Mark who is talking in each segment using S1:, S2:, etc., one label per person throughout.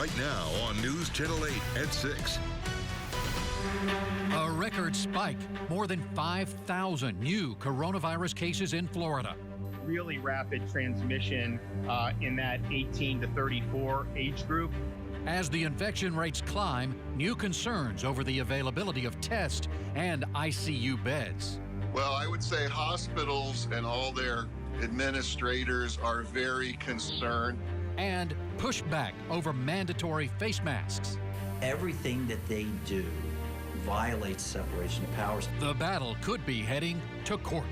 S1: right now on News Channel 8 at 6.
S2: A record spike. More than 5,000 new coronavirus cases in Florida.
S3: Really rapid transmission in that 18 to 34 age group.
S2: As the infection rates climb, new concerns over the availability of tests and ICU beds.
S4: Well, I would say hospitals and all their administrators are very concerned.
S2: And pushback over mandatory face masks.
S5: Everything that they do violates separation of powers.
S2: The battle could be heading to court.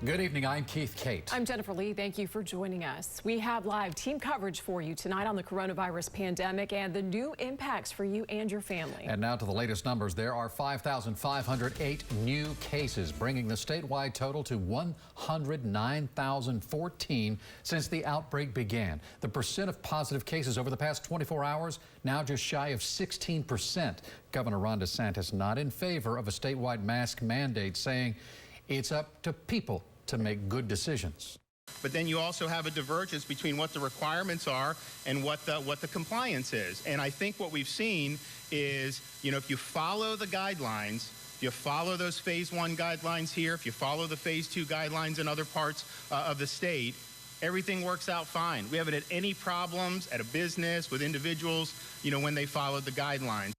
S2: Good evening, I'm Keith Kate.
S6: I'm Jennifer Lee. Thank you for joining us. We have live team coverage for you tonight on the coronavirus pandemic and the new impacts for you and your family.
S2: And now to the latest numbers. There are 5,508 new cases, bringing the statewide total to 109,014 since the outbreak began. The percent of positive cases over the past 24 hours, now just shy of 16%. Governor Ron DeSantis not in favor of a statewide mask mandate, saying it's up to people to make good decisions.
S3: But then you also have a divergence between what the requirements are and what the compliance is. And I think what we've seen is, if you follow the guidelines, you follow those phase 1 guidelines here, if you follow the phase 2 guidelines in other parts of the state, everything works out fine. We haven't had any problems at a business with individuals, when they followed the guidelines.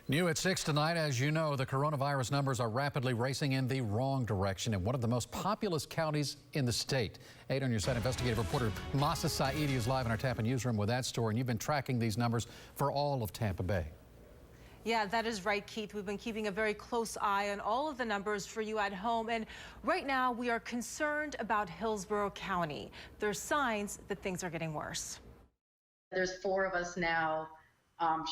S2: New at 6 tonight, as you know, the coronavirus numbers are rapidly racing in the wrong direction in one of the most populous counties in the state. 8 on your side, investigative reporter Masa Saidi is live in our Tampa newsroom with that story, and you've been tracking these numbers for all of Tampa Bay.
S7: Yeah, that is right, Keith. We've been keeping a very close eye on all of the numbers for you at home. And right now, we are concerned about Hillsborough County. There's signs that things are getting worse.
S8: There's 4 of us now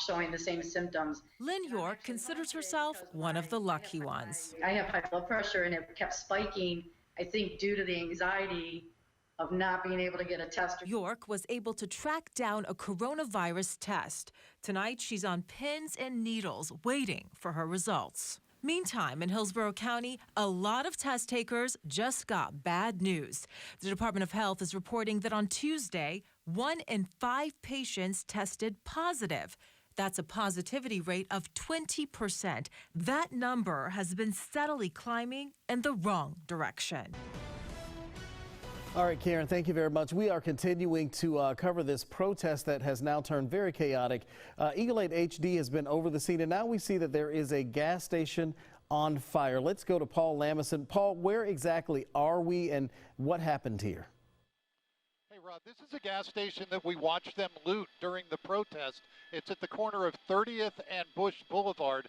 S8: showing the same symptoms.
S7: Lynn York considers herself one of the lucky ones.
S8: I have high blood pressure and it kept spiking, I think due to the anxiety of not being able to get a test.
S7: York was able to track down a coronavirus test. Tonight, she's on pins and needles waiting for her results. Meantime, in Hillsborough County, a lot of test takers just got bad news. The Department of Health is reporting that on Tuesday, 1 in 5 patients tested positive. That's a positivity rate of 20%. That number has been steadily climbing in the wrong direction.
S9: All right, Karen, thank you very much. We are continuing to cover this protest that has now turned very chaotic. Eagle 8 HD has been over the scene, and now we see that there is a gas station on fire. Let's go to Paul Lamison. Paul, where exactly are we and what happened here?
S10: Hey, Rod, this is a gas station that we watched them loot during the protest. It's at the corner of 30th and Bush Boulevard.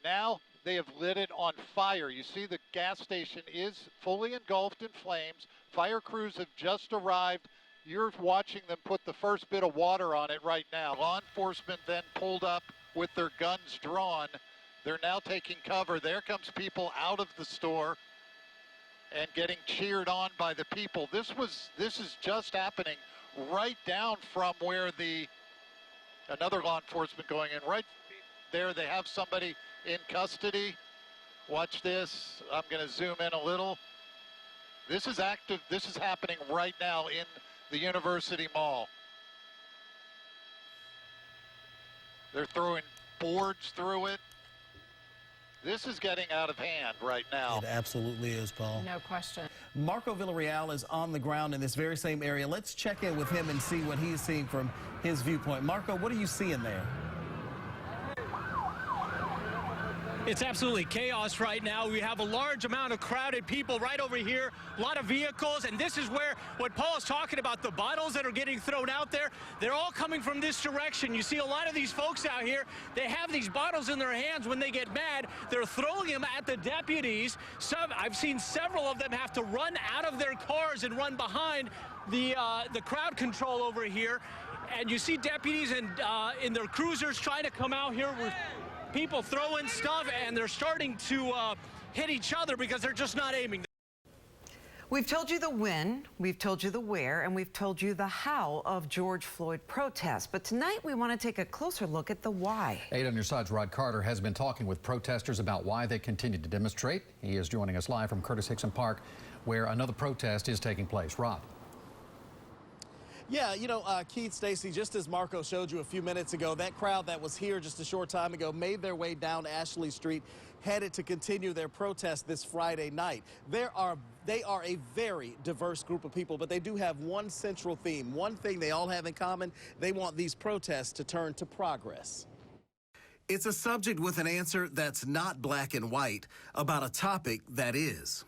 S10: Now they have lit it on fire. You see the gas station is fully engulfed in flames. Fire crews have just arrived. You're watching them put the first bit of water on it right now. Law enforcement then pulled up with their guns drawn. They're now taking cover. There comes people out of the store and getting cheered on by the people. This is just happening right down from where another law enforcement going in. Right there, they have somebody in custody. Watch this. I'm going to zoom in a little. This is active. This is happening right now in the University Mall. They're throwing boards through it. This is getting out of hand right now.
S9: It absolutely is, Paul.
S6: No question.
S9: Marco Villarreal is on the ground in this very same area. Let's check in with him and see what he's seeing from his viewpoint. Marco, what are you seeing there?
S11: It's absolutely chaos right now. We have a large amount of crowded people right over here, a lot of vehicles, and this is where what Paul is talking about, the bottles that are getting thrown out there, they're all coming from this direction. You see a lot of these folks out here, they have these bottles in their hands. When they get mad, they're throwing them at the deputies. I've seen several of them have to run out of their cars and run behind the crowd control over here. And you see deputies and in their cruisers trying to come out here with people throwing stuff, and they're starting to hit each other because they're just not aiming.
S12: We've told you the when, we've told you the where, and we've told you the how of George Floyd protests. But tonight we want to take a closer look at the why.
S2: 8 on your side's Rod Carter has been talking with protesters about why they continue to demonstrate. He is joining us live from Curtis Hickson Park, where another protest is taking place. Rod.
S9: Yeah, you know, Keith, Stacy, just as Marco showed you a few minutes ago, that crowd that was here just a short time ago made their way down Ashley Street, headed to continue their protest this Friday night. They are a very diverse group of people, but they do have one central theme. One thing they all have in common: they want these protests to turn to progress. It's a subject with an answer that's not black and white about a topic that is.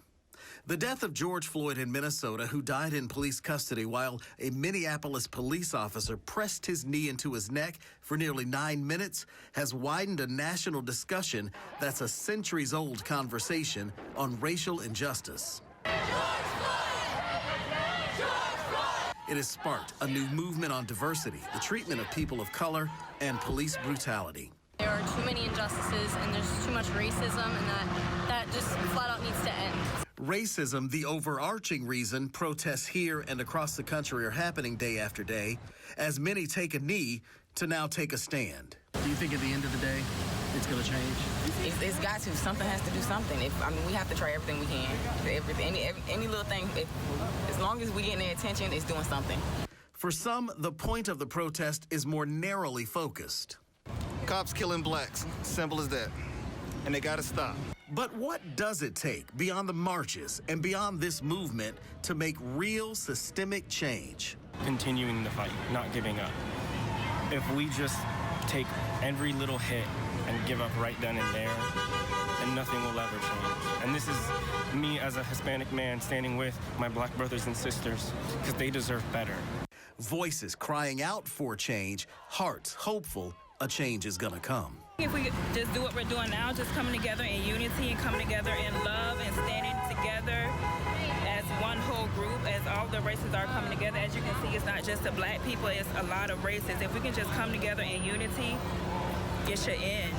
S9: The death of George Floyd in Minnesota, who died in police custody while a Minneapolis police officer pressed his knee into his neck for nearly 9 minutes, has widened a national discussion that's a centuries-old conversation on racial injustice. It has sparked a new movement on diversity, the treatment of people of color, and police brutality.
S13: There are too many injustices and there's too much racism, and that just flat out needs to end.
S9: Racism, the overarching reason protests here and across the country are happening day after day, as many take a knee to now take a stand. Do you think at the end of the day it's going to change?
S14: It's got to. Something has to do something. We have to try everything we can. Any little thing, as long as we get their attention, it's doing something.
S9: For some, the point of the protest is more narrowly focused.
S15: Cops killing blacks. Simple as that. And they got to stop.
S9: But what does it take beyond the marches and beyond this movement to make real systemic change?
S16: Continuing the fight, not giving up. If we just take every little hit and give up right then and there, then nothing will ever change. And this is me as a Hispanic man standing with my black brothers and sisters, because they deserve better.
S9: Voices crying out for change, hearts hopeful a change is gonna come.
S17: If we just do what we're doing now, just coming together in unity and coming together in love and standing together as one whole group, as all the races are coming together. As you can see, it's not just the black people, it's a lot of races. If we can just come together in unity, it should end.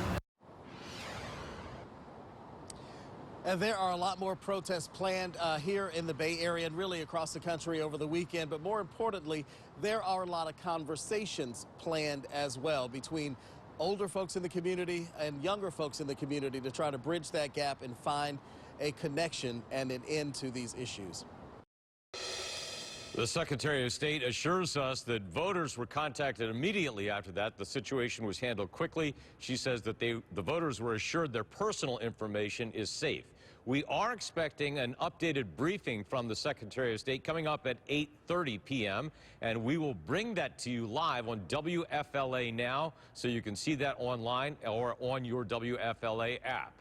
S9: And there are a lot more protests planned here in the Bay Area and really across the country over the weekend. But more importantly, there are a lot of conversations planned as well between older folks in the community and younger folks in the community to try to bridge that gap and find a connection and an end to these issues.
S18: The Secretary of State assures us that voters were contacted immediately after that. The situation was handled quickly. She says that the voters were assured their personal information is safe. We are expecting an updated briefing from the Secretary of State coming up at 8:30 p.m. and we will bring that to you live on WFLA Now, so you can see that online or on your WFLA app.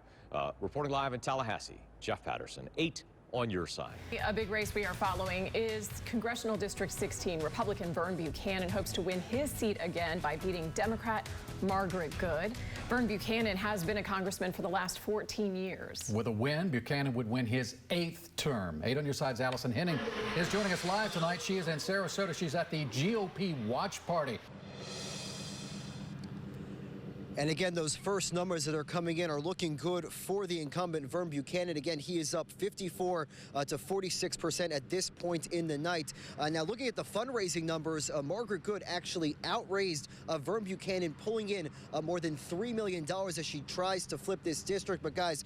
S18: Reporting live in Tallahassee, Jeff Patterson, 8 on your side.
S6: A big race we are following is Congressional District 16. Republican Vern Buchanan hopes to win his seat again by beating Democrat Margaret Good. Vern Buchanan has been a congressman for the last 14 years.
S2: With a win, Buchanan would win his 8th term. 8 on your side's Allison Henning is joining us live tonight. She is in Sarasota. She's at the GOP watch party.
S19: And again, those first numbers that are coming in are looking good for the incumbent, Vern Buchanan. Again, he is up 54 to 46% at this point in the night. Now, looking at the fundraising numbers, Margaret Good actually outraised Vern Buchanan, pulling in more than $3 million as she tries to flip this district. But guys,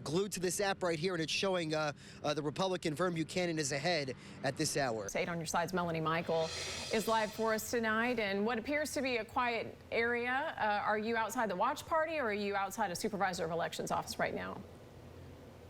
S19: glued to this app right here, and it's showing the Republican Vern Buchanan is ahead at this hour.
S6: 8 on your side's Melanie Michael is live for us tonight. And what appears to be a quiet area, are you outside the watch party, or are you outside a supervisor of elections office right now?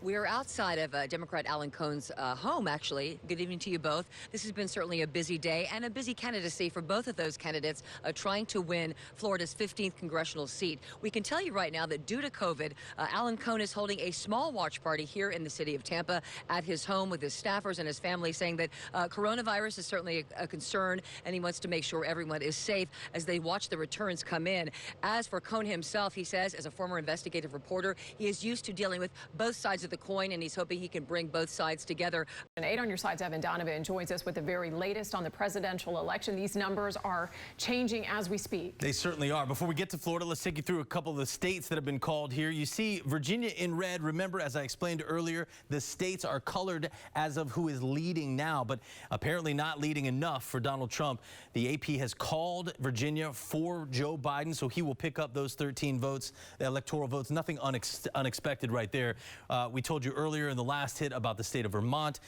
S20: We are outside of Democrat Alan Cohn's home, actually. Good evening to you both. This has been certainly a busy day and a busy candidacy for both of those candidates trying to win Florida's 15th congressional seat. We can tell you right now that due to COVID, Alan Cohn is holding a small watch party here in the city of Tampa at his home with his staffers and his family, saying that coronavirus is certainly a concern, and he wants to make sure everyone is safe as they watch the returns come in. As for Cohn himself, he says, as a former investigative reporter, he is used to dealing with both sides of the coin, and he's hoping he can bring both sides together.
S6: And 8 on your side's Evan Donovan joins us with the very latest on the presidential election. These numbers are changing as we speak.
S21: They certainly are. Before we get to Florida, let's take you through a couple of the states that have been called here. You see Virginia in red. Remember, as I explained earlier, the states are colored as of who is leading now, but apparently not leading enough for Donald Trump. The AP has called Virginia for Joe Biden, so he will pick up those 13 votes, the electoral votes. Nothing unexpected right there. We told you earlier in the last hit about the state of Vermont,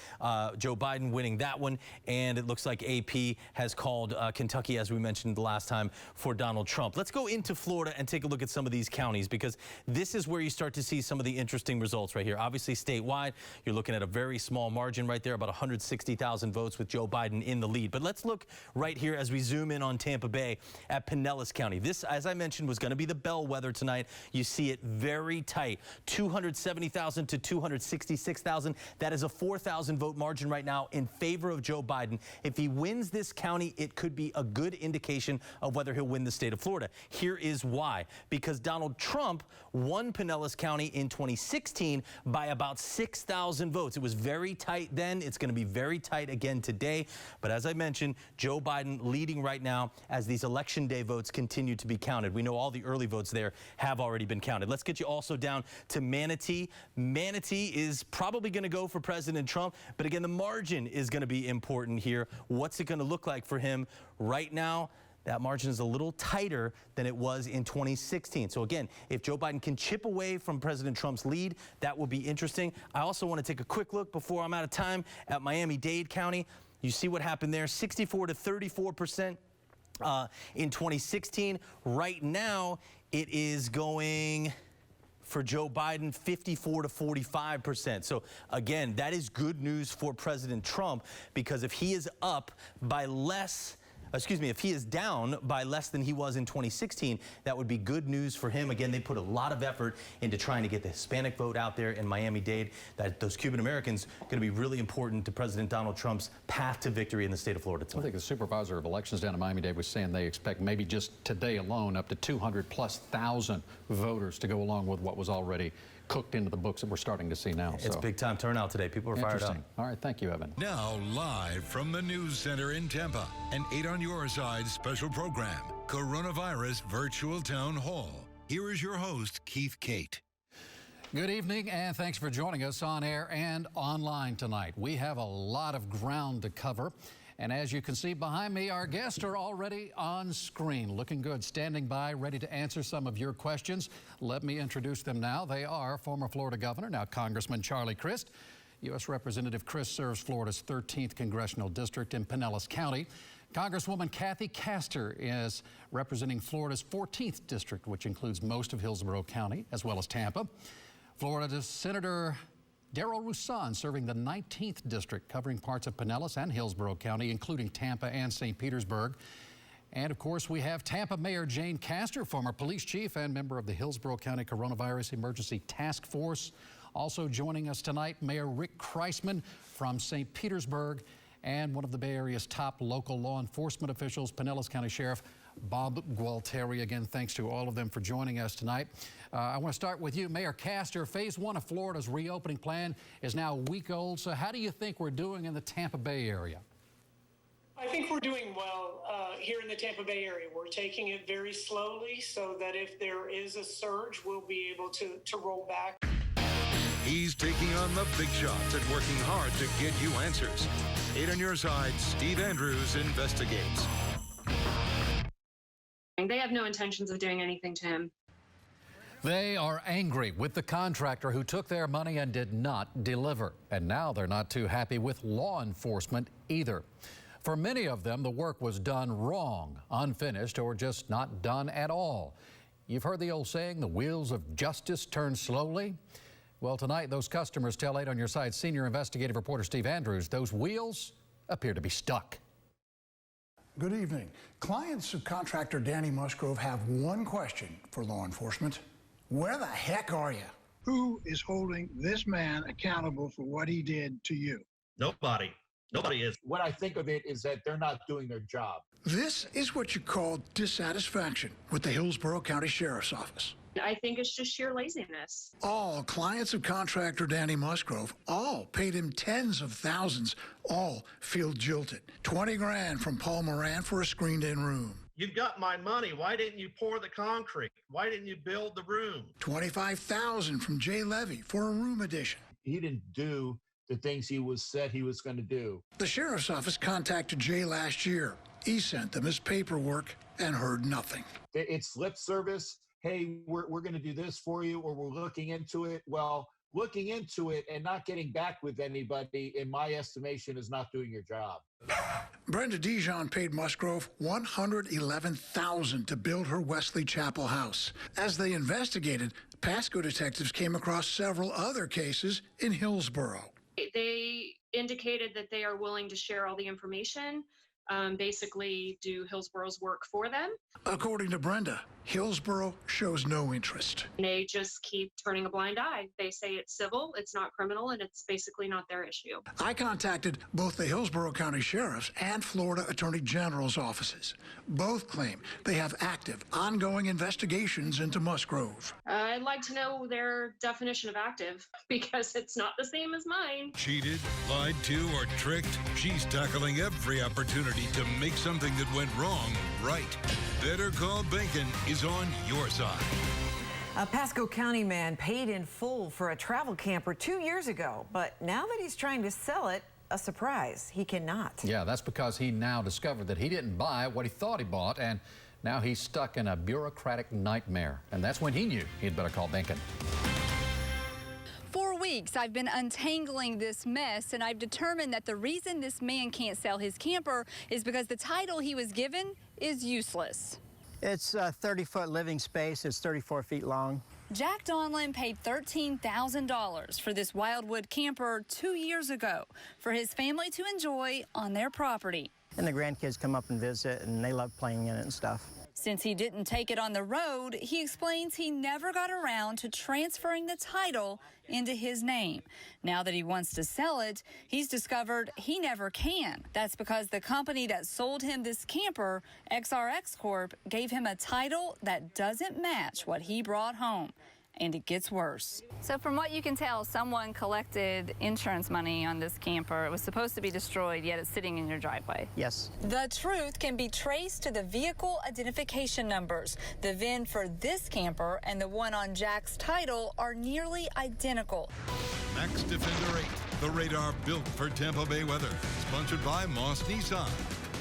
S21: Joe Biden winning that one, and it looks like AP has called Kentucky, as we mentioned the last time, for Donald Trump. Let's go into Florida and take a look at some of these counties, because this is where you start to see some of the interesting results right here. Obviously, statewide, you're looking at a very small margin right there, about 160,000 votes with Joe Biden in the lead. But let's look right here as we zoom in on Tampa Bay at Pinellas County. This, as I mentioned, was going to be the bellwether tonight. You see it very tight, 270,000 to 266,000. That is a 4,000 vote margin right now in favor of Joe Biden. If he wins this county, it could be a good indication of whether he'll win the state of Florida. Here is why. Because Donald Trump won Pinellas County in 2016 by about 6,000 votes. It was very tight then. It's going to be very tight again today. But as I mentioned, Joe Biden leading right now as these election day votes continue to be counted. We know all the early votes there have already been counted. Let's get you also down to Manatee. Manatee is probably going to go for President Trump, but again, the margin is going to be important here. What's it going to look like for him right now? That margin is a little tighter than it was in 2016. So again, if Joe Biden can chip away from President Trump's lead, that will be interesting. I also want to take a quick look before I'm out of time at Miami-Dade County. You see what happened there, 64 to 34%. In 2016. Right now, it is going for Joe Biden 54 to 45%. So again, that is good news for President Trump, because if he is up by less, if he is down by less than he was in 2016, that would be good news for him. Again, they put a lot of effort into trying to get the Hispanic vote out there in Miami-Dade. That those Cuban Americans going to be really important to President Donald Trump's path to victory in the state of Florida tonight.
S2: I think the supervisor of elections down in Miami-Dade was saying they expect maybe just today alone up to 200,000+ voters to go along with what was already cooked into the books that we're starting to see now.
S21: It's big time turnout today. People are fired up.
S2: All right, thank you, Evan.
S1: Now live from the News Center in Tampa, an 8 on Your Side special program, Coronavirus Virtual Town Hall. Here is your host, Keith Kate.
S2: Good evening, and thanks for joining us on air and online tonight. We have a lot of ground to cover. And as you can see behind me, our guests are already on screen, looking good, standing by, ready to answer some of your questions. Let me introduce them now. They are former Florida Governor, now Congressman Charlie Crist. U.S. Representative Crist serves Florida's 13th Congressional District in Pinellas County. Congresswoman Kathy Castor is representing Florida's 14th District, which includes most of Hillsborough County, as well as Tampa. Florida Senator Darrell Roussan serving the 19th District, covering parts of Pinellas and Hillsborough County, including Tampa and St. Petersburg. And of course, we have Tampa Mayor Jane Castor, former police chief and member of the Hillsborough County Coronavirus Emergency Task Force. Also joining us tonight, Mayor Rick Kreisman from St. Petersburg, and one of the Bay Area's top local law enforcement officials, Pinellas County Sheriff Bob Gualtieri. Again, thanks to all of them for joining us tonight. I want to start with you, Mayor Castor. Phase 1 of Florida's reopening plan is now a week old. So how do you think we're doing in the Tampa Bay area?
S22: I think we're doing well here in the Tampa Bay area. We're taking it very slowly so that if there is a surge, we'll be able to roll back.
S1: He's taking on the big shots and working hard to get you answers. 8 on Your Side, Steve Andrews investigates.
S23: They have no intentions of doing anything to him.
S2: They are angry with the contractor who took their money and did not deliver. And now they're not too happy with law enforcement either. For many of them, the work was done wrong, unfinished, or just not done at all. You've heard the old saying, the wheels of justice turn slowly. Well, tonight, those customers tell 8 on Your Side senior investigative reporter Steve Andrews those wheels appear to be stuck.
S24: Good evening. Clients of contractor Danny Musgrove have one question for law enforcement. Where the heck are you?
S25: Who is holding this man accountable for what he did to you?
S26: Nobody. Nobody is. What I think of it is that they're not doing their job.
S24: This is what you call dissatisfaction with the Hillsborough County Sheriff's Office.
S23: I think it's just sheer laziness.
S24: All clients of contractor Danny Musgrove, all paid him tens of thousands, all feel jilted. 20 grand from Paul Moran for a screened-in room.
S26: You've got my money. Why didn't you pour the concrete? Why didn't you build the room?
S24: $25,000 from Jay Levy for a room addition.
S26: He didn't do the things he said he was going to do.
S24: The sheriff's office contacted Jay last year. He sent them his paperwork and heard nothing.
S26: It's lip service. Hey, we're going to do this for you, or we're looking into it. Well,
S3: looking into it and not getting back with anybody, in my estimation, is not doing your job.
S24: Brenda Dijon paid Musgrove $111,000 to build her Wesley Chapel house. As they investigated, Pasco detectives came across several other cases in Hillsborough.
S23: They indicated that they are willing to share all the information, basically do Hillsborough's work for them.
S24: According to Brenda, Hillsborough shows no interest.
S23: They just keep turning a blind eye. They say it's civil, it's not criminal, and it's basically not their issue.
S24: I contacted both the Hillsborough County Sheriff's and Florida Attorney General's offices. Both claim they have active, ongoing investigations into Musgrove.
S23: I'd like to know their definition of active, because it's not the same as mine.
S1: Cheated, lied to, or tricked? She's tackling every opportunity to make something that went wrong right. Better Call Bacon is on your side.
S12: A Pasco County man paid in full for a travel camper 2 years ago, but now that he's trying to sell it, a surprise, he cannot.
S2: Yeah, that's because he now discovered that he didn't buy what he thought he bought, and now he's stuck in a bureaucratic nightmare. And that's when he knew he'd better call Bacon.
S4: For weeks, I've been untangling this mess, and I've determined that the reason this man can't sell his camper is because the title he was given is useless.
S5: It's a 30-foot living space. It's 34 feet long.
S4: Jack Donlin paid $13,000 for this Wildwood camper 2 years ago for his family to enjoy on their property.
S5: And the grandkids come up and visit, and they love playing in it and stuff.
S4: Since he didn't take it on the road, he explains he never got around to transferring the title into his name. Now that he wants to sell it, he's discovered he never can. That's because the company that sold him this camper, XRX Corp, gave him a title that doesn't match what he brought home. And it gets worse. So from what you can tell, someone collected insurance money on this camper. It was supposed to be destroyed, yet it's sitting in your driveway.
S5: Yes.
S4: The truth can be traced to the vehicle identification numbers. The VIN for this camper and the one on Jack's title are nearly identical.
S1: Max Defender 8, the radar built for Tampa Bay weather. Sponsored by Moss Nissan.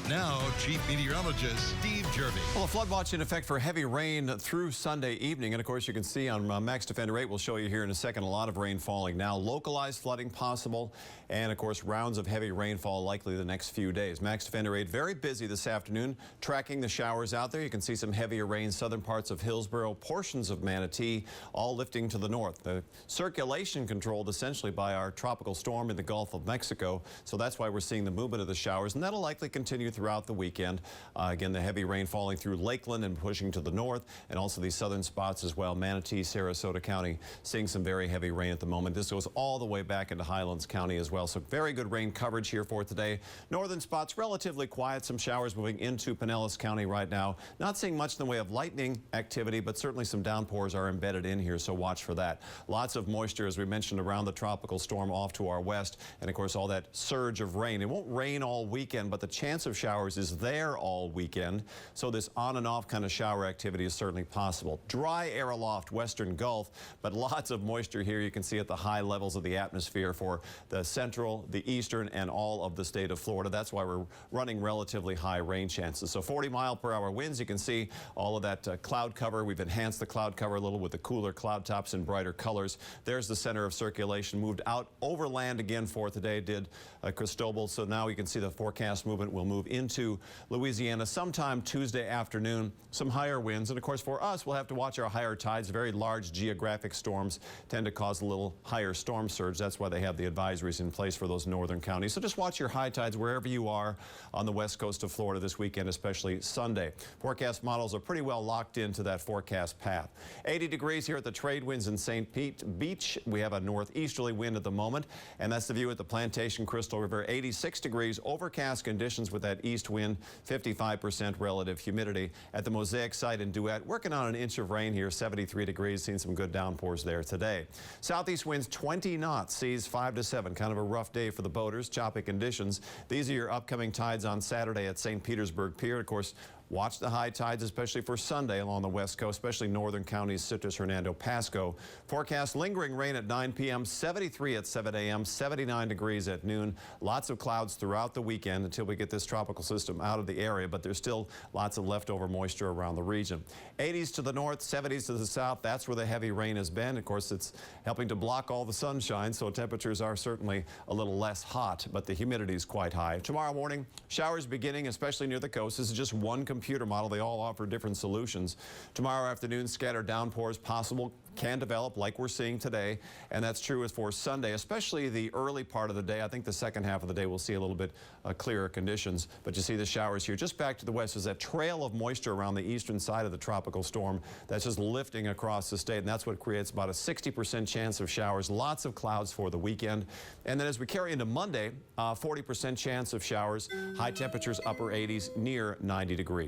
S1: Now, Chief Meteorologist Steve Jervy.
S7: Well, a flood watch in effect for heavy rain through Sunday evening. And of course, you can see on Max Defender 8, we'll show you here in a second, a lot of rain falling now. Localized flooding possible. And of course, rounds of heavy rainfall likely the next few days. Max Defender 8 very busy this afternoon, tracking the showers out there. You can see some heavier rain, southern parts of Hillsborough, portions of Manatee, all lifting to the north. The circulation controlled essentially by our tropical storm in the Gulf of Mexico. So that's why we're seeing the movement of the showers, and that'll likely continue throughout the weekend. Again, the heavy rain falling through Lakeland and pushing to the north, and also these southern spots as well. Manatee, Sarasota County, seeing some very heavy rain at the moment. This goes all the way back into Highlands County as well. So very good rain coverage here for today. Northern spots relatively quiet. Some showers moving into Pinellas County right now. Not seeing much in the way of lightning activity, but certainly some downpours are embedded in here, so watch for that. Lots of moisture, as we mentioned, around the tropical storm off to our west, and of course all that surge of rain. It won't rain all weekend, but the chance of showers is there all weekend, so this on and off kind of shower activity is certainly possible. Dry air aloft western Gulf, but lots of moisture here. You can see at the high levels of the atmosphere for the central, the eastern, and all of the state of Florida. That's why we're running relatively high rain chances. So 40-mile-per-hour winds. You can see all of that cloud cover. We've enhanced the cloud cover a little with the cooler cloud tops in brighter colors. There's the center of circulation. Moved out overland again for today, did Cristobal. So now you can see the forecast movement will move into Louisiana sometime Tuesday afternoon. Some higher winds, and of course for us, we'll have to watch our higher tides. Very large geographic storms tend to cause a little higher storm surge. That's why they have the advisories in place for those northern counties. So just watch your high tides wherever you are on the west coast of Florida this weekend, especially Sunday. Forecast models are pretty well locked into that forecast path. 80 degrees here at the trade winds in St. Pete Beach. We have a northeasterly wind at the moment, and that's the view at the Plantation Crystal River. 86 degrees, overcast conditions with that east wind, 55% relative humidity. At the Mosaic site in Duet, working on an inch of rain here, 73 degrees, seeing some good downpours there today. Southeast winds 20 knots, seas 5 to 7. Kind of a rough day for the boaters, choppy conditions. These are your upcoming tides on Saturday at St. Petersburg Pier. Of course, Watch the high tides, especially for Sunday along the west coast, especially northern counties, Citrus, Hernando, Pasco. Forecast lingering rain at 9 p.m., 73 at 7 a.m., 79 degrees at noon. Lots of clouds throughout the weekend until we get this tropical system out of the area, but there's still lots of leftover moisture around the region. 80s to the north, 70s to the south. That's where the heavy rain has been. Of course, it's helping to block all the sunshine, so temperatures are certainly a little less hot, but the humidity is quite high. Tomorrow morning, showers beginning, especially near the coast. This is just one computer model. They all offer different solutions. Tomorrow afternoon, scattered downpours possible, can develop like we're seeing today, and that's true as for Sunday, especially the early part of the day. I think the second half of the day we'll see a little bit clearer conditions, but you see the showers here. Just back to the west is that trail of moisture around the eastern side of the tropical storm that's just lifting across the state, and that's what creates about a 60% chance of showers. Lots of clouds for the weekend, and then as we carry into Monday, 40% chance of showers, high temperatures upper 80s, near 90 degrees.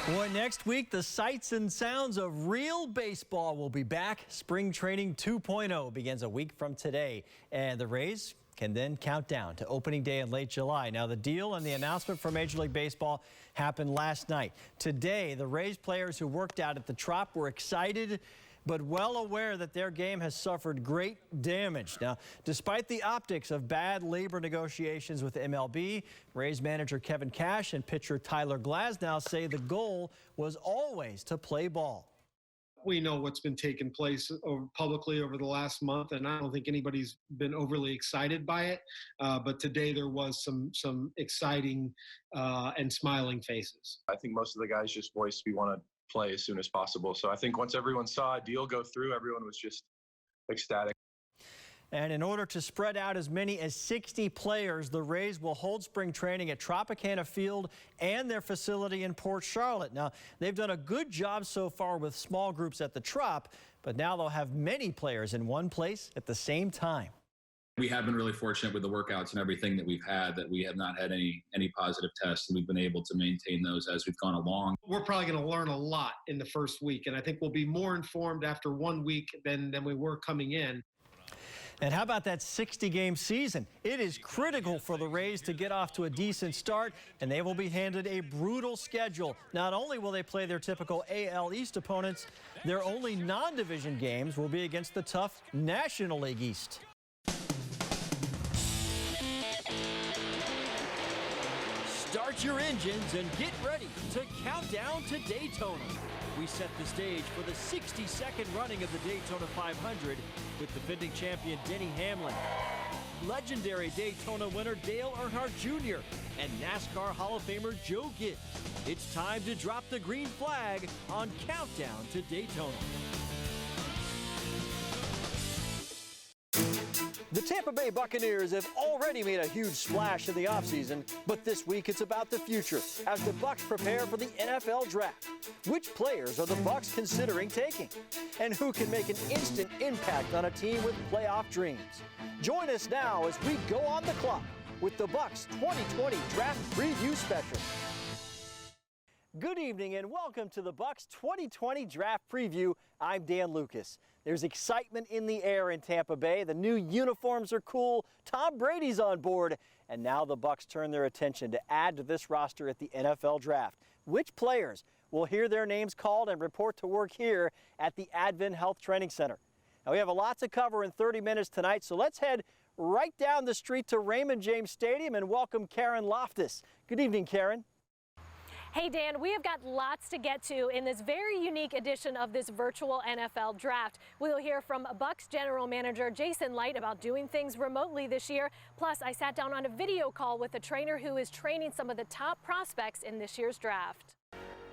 S8: Boy, next week, the sights and sounds of real baseball will be back. Spring Training 2.0 begins a week from today, and the Rays can then count down to opening day in late July. Now, the deal and the announcement for Major League Baseball happened last night. Today, the Rays players who worked out at the Trop were excited, but well aware that their game has suffered great damage. Now, despite the optics of bad labor negotiations with MLB, Rays manager Kevin Cash and pitcher Tyler Glasnow say the goal was always to play ball.
S10: We know what's been taking place publicly over the last month, and I don't think anybody's been overly excited by it. But today there was some exciting and smiling faces.
S11: I think most of the guys just voiced we want to play as soon as possible. So I think once everyone saw a deal go through, everyone was just ecstatic.
S8: And in order to spread out as many as 60 players, the Rays will hold spring training at Tropicana Field and their facility in Port Charlotte. Now, they've done a good job so far with small groups at the Trop, but now they'll have many players in one place at the same time.
S13: We have been really fortunate with the workouts and everything that we've had, that we have not had any positive tests, and we've been able to maintain those as we've gone along.
S10: We're probably going to learn a lot in the first week, and I think we'll be more informed after 1 week than we were coming in.
S8: And how about that 60-game season? It is critical for the Rays to get off to a decent start, and they will be handed a brutal schedule. Not only will they play their typical AL East opponents, their only non-division games will be against the tough National League East. Start your engines and get ready to count down to Daytona. We set the stage for the 62nd running of the Daytona 500 with defending champion Denny Hamlin, legendary Daytona winner Dale Earnhardt Jr., and NASCAR Hall of Famer Joe Gibbs. It's time to drop the green flag on Countdown to Daytona. The Tampa Bay Buccaneers have already made a huge splash in the offseason, but this week it's about the future as the Bucs prepare for the NFL Draft. Which players are the Bucs considering taking? And who can make an instant impact on a team with playoff dreams? Join us now as we go on the clock with the Bucs 2020 Draft Preview Special. Good evening and welcome to the Bucs 2020 Draft Preview. I'm Dan Lucas. There's excitement in the air in Tampa Bay. The new uniforms are cool. Tom Brady's on board. And now the Bucs turn their attention to add to this roster at the NFL Draft. Which players will hear their names called and report to work here at the Advent Health Training Center? Now, we have a lot to cover in 30 minutes tonight, so let's head right down the street to Raymond James Stadium and welcome Karen Loftus. Good evening, Karen.
S14: Hey, Dan, we have got lots to get to in this very unique edition of this virtual NFL Draft. We'll hear from Bucs General Manager Jason Licht about doing things remotely this year. Plus, I sat down on a video call with a trainer who is training some of the top prospects in this year's draft.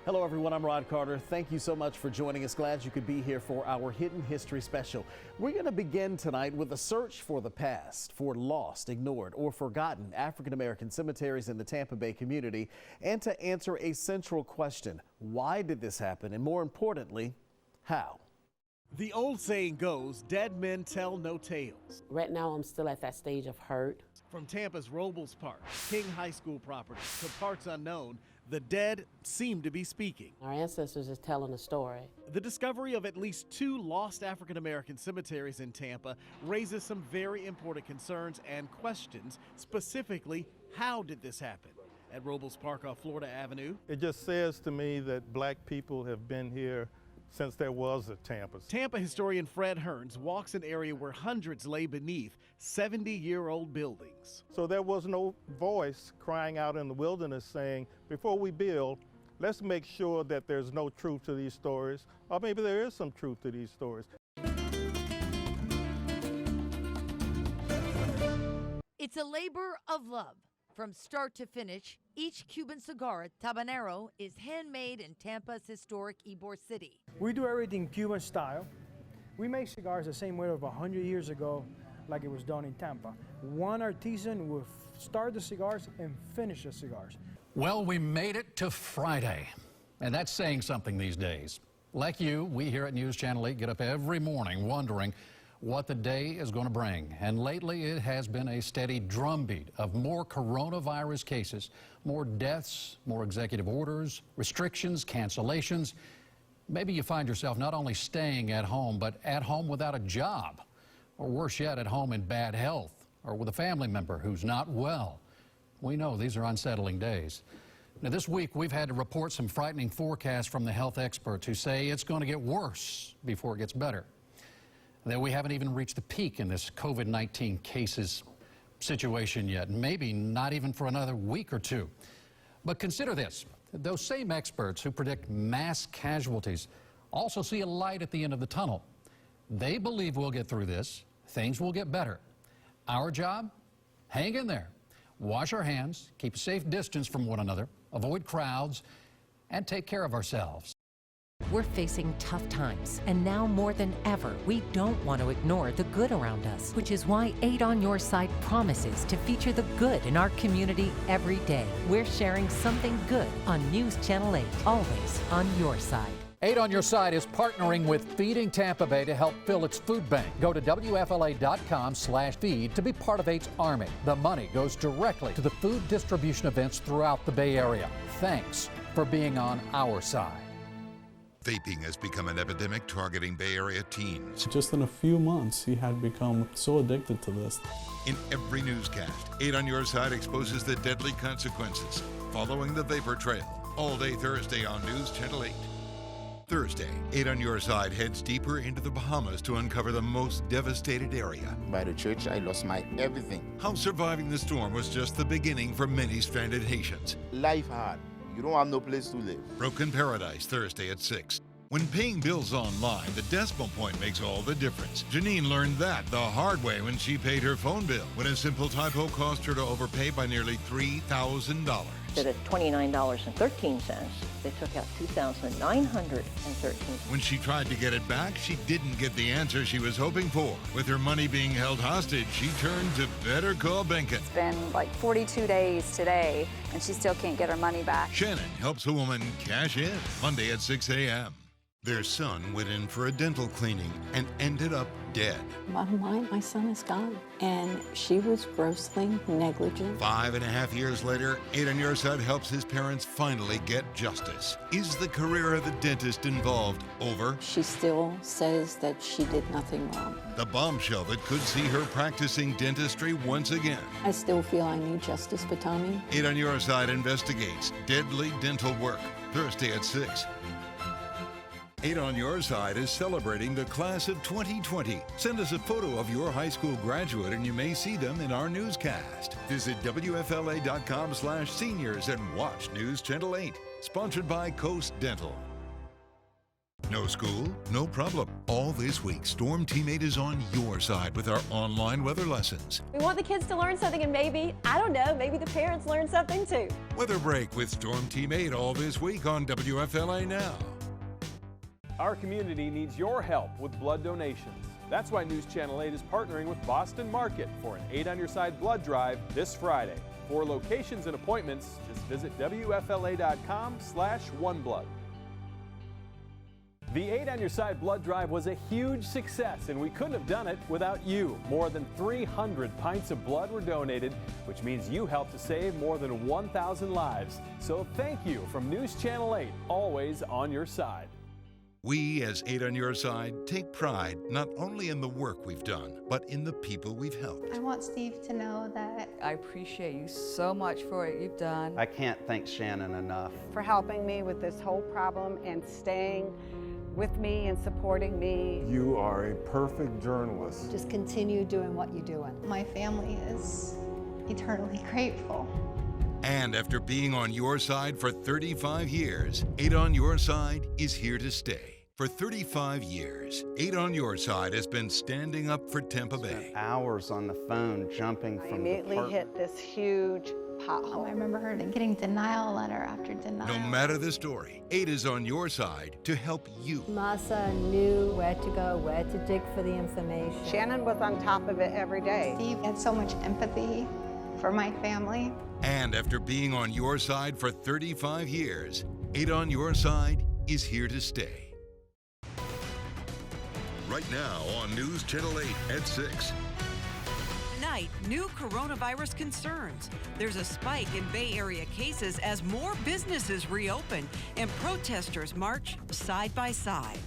S9: Hello, everyone. I'm Rod Carter. Thank you so much for joining us. Glad you could be here for our Hidden History Special. We're going to begin tonight with a search for the past, for lost, ignored, or forgotten African-American cemeteries in the Tampa Bay community, and to answer a central question: why did this happen? And more importantly, how? The old saying goes, dead men tell no tales.
S15: Right now, I'm still at that stage of hurt.
S9: From Tampa's Robles Park, King High School property, to parts unknown, the dead seem to be speaking.
S15: Our ancestors is telling a story.
S9: The discovery of at least 2 lost African-American cemeteries in Tampa raises some very important concerns and questions. Specifically, how did this happen? at Robles Park off Florida Avenue.
S6: It just says to me that black people have been here since there was a Tampa.
S9: Tampa historian Fred Hearns walks an area where hundreds lay beneath 70-year-old buildings.
S6: So there was no voice crying out in the wilderness saying, before we build, let's make sure that there's no truth to these stories, or maybe there is some truth to these stories.
S16: It's a labor of love. From start to finish, each Cuban cigar at Tabanero is handmade in Tampa's historic Ybor City.
S17: We do everything Cuban style. We make cigars the same way of 100 years ago, like it was done in Tampa. One artisan will start the cigars and finish the cigars.
S2: Well, we made it to Friday, and that's saying something these days. Like you, we here at News Channel 8 get up every morning wondering what the day is going to bring. And lately it has been a steady drumbeat of more coronavirus cases, more deaths, more executive orders, restrictions, cancellations. Maybe you find yourself not only staying at home, but at home without a job, or worse yet, at home in bad health, or with a family member who's not well. We know these are unsettling days. Now, this week we've had to report some frightening forecasts from the health experts who say it's going to get worse before it gets better. That we haven't even reached the peak in this COVID-19 cases situation yet, maybe not even for another week or two. But consider this, those same experts who predict mass casualties also see a light at the end of the tunnel. They believe we'll get through this, things will get better. Our job? Hang in there. Wash our hands, keep a safe distance from one another, avoid crowds, and take care of ourselves.
S18: We're facing tough times, and now more than ever, we don't want to ignore the good around us, which is why 8 on Your Side promises to feature the good in our community every day. We're sharing something good on News Channel 8, always on your side.
S2: 8 on Your Side is partnering with Feeding Tampa Bay to help fill its food bank. Go to WFLA.com/feed to be part of 8's Army. The money goes directly to the food distribution events throughout the Bay Area. Thanks for being on our side.
S1: Vaping has become an epidemic targeting Bay Area teens.
S19: Just in a few months, he had become so addicted to this.
S1: In every newscast, 8 on Your Side exposes the deadly consequences following the vapor trail. All day Thursday on News Channel 8. Thursday, 8 on Your Side heads deeper into the Bahamas to uncover the most devastated area.
S20: By the church, I lost my everything.
S1: How surviving the storm was just the beginning for many stranded Haitians.
S20: Life hard. You don't have no place to live.
S1: Broken Paradise, Thursday at 6. When paying bills online, the decimal point makes all the difference. Janine learned that the hard way when she paid her phone bill, when a simple typo caused her to overpay by nearly $3,000.
S27: Instead of $29.13, they took out $2,913.
S1: When she tried to get it back, she didn't get the answer she was hoping for. With her money being held hostage, she turned to Better Call Benkin.
S28: It's been like 42 days today, and she still can't get her money back.
S1: Shannon helps a woman cash in Monday at 6 a.m. Their son went in for a dental cleaning and ended up dead.
S15: Bottom line, my son is gone, and she was grossly negligent.
S1: 5.5 years later, 8 on Your Side helps his parents finally get justice. Is the career of the dentist involved over?
S15: She still says that she did nothing wrong.
S1: The bombshell that could see her practicing dentistry once again.
S15: I still feel I need justice for Tommy.
S1: 8 on Your Side investigates deadly dental work, Thursday at 6. 8 on Your Side is celebrating the class of 2020. Send us a photo of your high school graduate and you may see them in our newscast. Visit WFLA.com/seniors and watch News Channel 8. Sponsored by Coast Dental. No school? No problem. All this week, Storm Teammate is on your side with our online weather lessons.
S29: We want the kids to learn something, and maybe, I don't know, maybe the parents learn something too.
S1: Weather Break with Storm Teammate all this week on WFLA Now.
S30: Our community needs your help with blood donations. That's why News Channel 8 is partnering with Boston Market for an 8 on Your Side blood drive this Friday. For locations and appointments, just visit WFLA.com/OneBlood. The 8 on Your Side blood drive was a huge success, and we couldn't have done it without you. More than 300 pints of blood were donated, which means you helped to save more than 1,000 lives. So thank you from News Channel 8, always on your side.
S1: We, as 8 on Your Side, take pride not only in the work we've done, but in the people we've helped.
S3: I want Steve to know that
S4: I appreciate you so much for what you've done.
S5: I can't thank Shannon enough
S12: for helping me with this whole problem and staying with me and supporting me.
S21: You are a perfect journalist.
S3: Just continue doing what you're doing. My family is eternally grateful.
S1: And after being on your side for 35 years, 8 on Your Side is here to stay. For 35 years, 8 on Your Side has been standing up for Tampa Bay.
S5: Hours on the phone, jumping from the
S12: I immediately hit this huge pothole.
S3: I remember her getting denial letter after denial.
S1: No matter the story, 8 is on your side to help you.
S22: Masa knew where to go, where to dig for the information.
S12: Shannon was on top of it every day.
S3: Steve had so much empathy for my family.
S1: And after being on your side for 35 years, 8 on Your Side is here to stay. Right now on News Channel 8 at 6.
S23: Tonight, new coronavirus concerns. There's a spike in Bay Area cases as more businesses reopen and protesters march side by side.